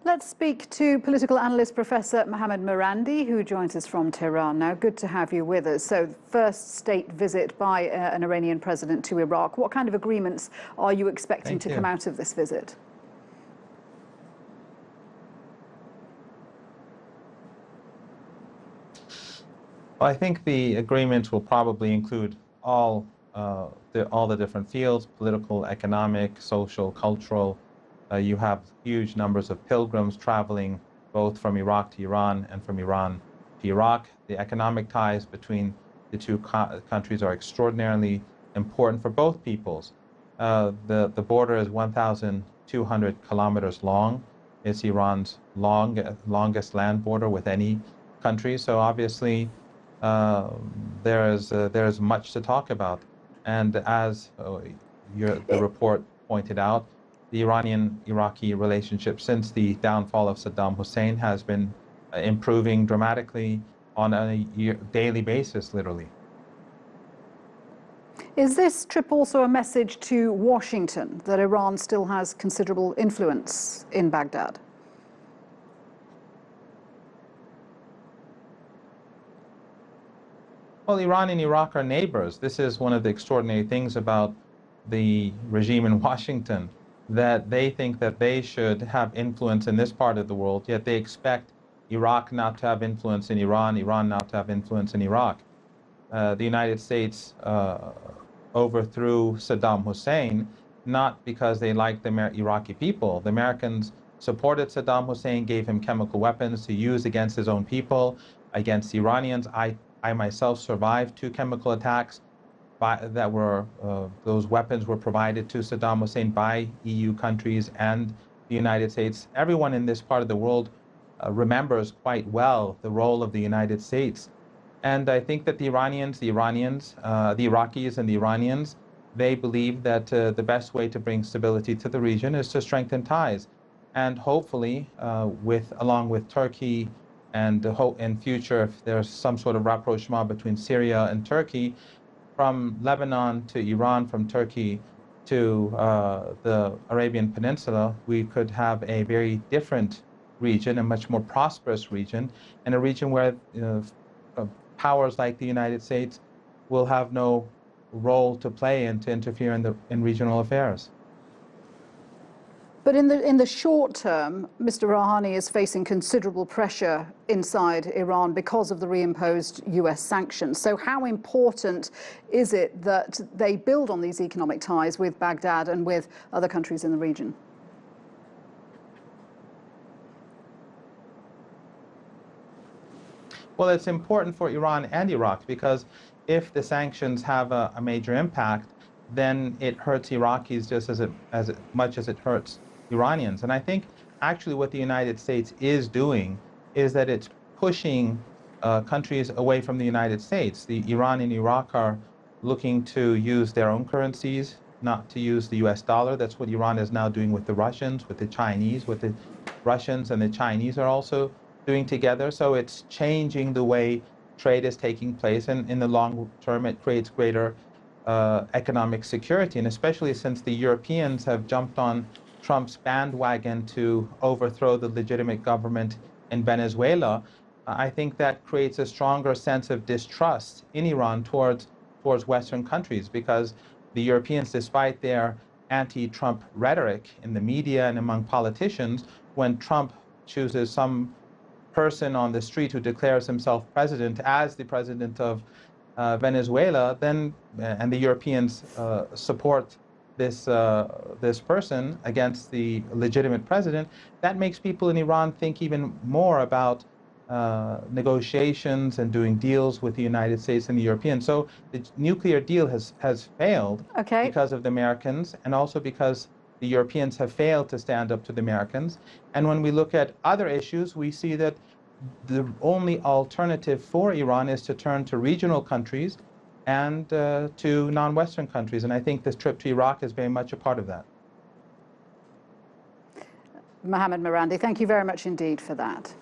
Let's speak to political analyst Professor Mohammad Marandi, who joins us from Tehran now. Good to have you with us. So, first state visit by an Iranian president to Iraq. What kind of agreements are you expecting to come out of this visit? Well, I think the agreements will probably include all the different fields: political, economic, social, cultural. You have huge numbers of pilgrims traveling both from Iraq to Iran and from Iran to Iraq. The economic ties between the two countries are extraordinarily important for both peoples. The border is 1,200 kilometers long. It's Iran's longest land border with any country. So obviously, there is much to talk about. And as the report pointed out, the Iranian-Iraqi relationship since the downfall of Saddam Hussein has been improving dramatically on a daily basis, literally. Is this trip also a message to Washington that Iran still has considerable influence in Baghdad? Well, Iran and Iraq are neighbors. This is one of the extraordinary things about the regime in Washington, that they think that they should have influence in this part of the world, yet they expect Iraq not to have influence in Iran, Iran not to have influence in Iraq. The United States overthrew Saddam Hussein not because they liked the Iraqi people. The Americans supported Saddam Hussein, gave him chemical weapons to use against his own people, against the Iranians. I myself survived 2 chemical attacks those weapons were provided to Saddam Hussein by EU countries and the United States. Everyone in this part of the world remembers quite well the role of the United States. And I think that the Iraqis and the Iranians, they believe that the best way to bring stability to the region is to strengthen ties. And hopefully, along with Turkey, and in future, if there's some sort of rapprochement between Syria and Turkey, from Lebanon to Iran, from Turkey to the Arabian Peninsula, we could have a very different region, a much more prosperous region, and a region where powers like the United States will have no role to play and to interfere in regional affairs. But in the short term, Mr. Rouhani is facing considerable pressure inside Iran because of the reimposed US sanctions. So how important is it that they build on these economic ties with Baghdad and with other countries in the region? Well, it's important for Iran and Iraq because if the sanctions have a major impact, then it hurts Iraqis just as much as it hurts Iranians. And I think actually what the United States is doing is that it's pushing countries away from the United States. Iran and Iraq are looking to use their own currencies, not to use the US dollar. That's what Iran is now doing with the Russians, with the Chinese, with the Russians and the Chinese are also doing together. So it's changing the way trade is taking place, and in the long term it creates greater economic security, and especially since the Europeans have jumped on Trump's bandwagon to overthrow the legitimate government in Venezuela, I think that creates a stronger sense of distrust in Iran towards Western countries, because the Europeans, despite their anti-Trump rhetoric in the media and among politicians, when Trump chooses some person on the street who declares himself president as the president of Venezuela, then and the Europeans support this person against the legitimate president, that makes people in Iran think even more about negotiations and doing deals with the United States and the Europeans. So the nuclear deal has failed because of the Americans, and also because the Europeans have failed to stand up to the Americans. And when we look at other issues, we see that the only alternative for Iran is to turn to regional countries and to non-Western countries. And I think this trip to Iraq is very much a part of that. Mohammad Marandi, thank you very much indeed for that.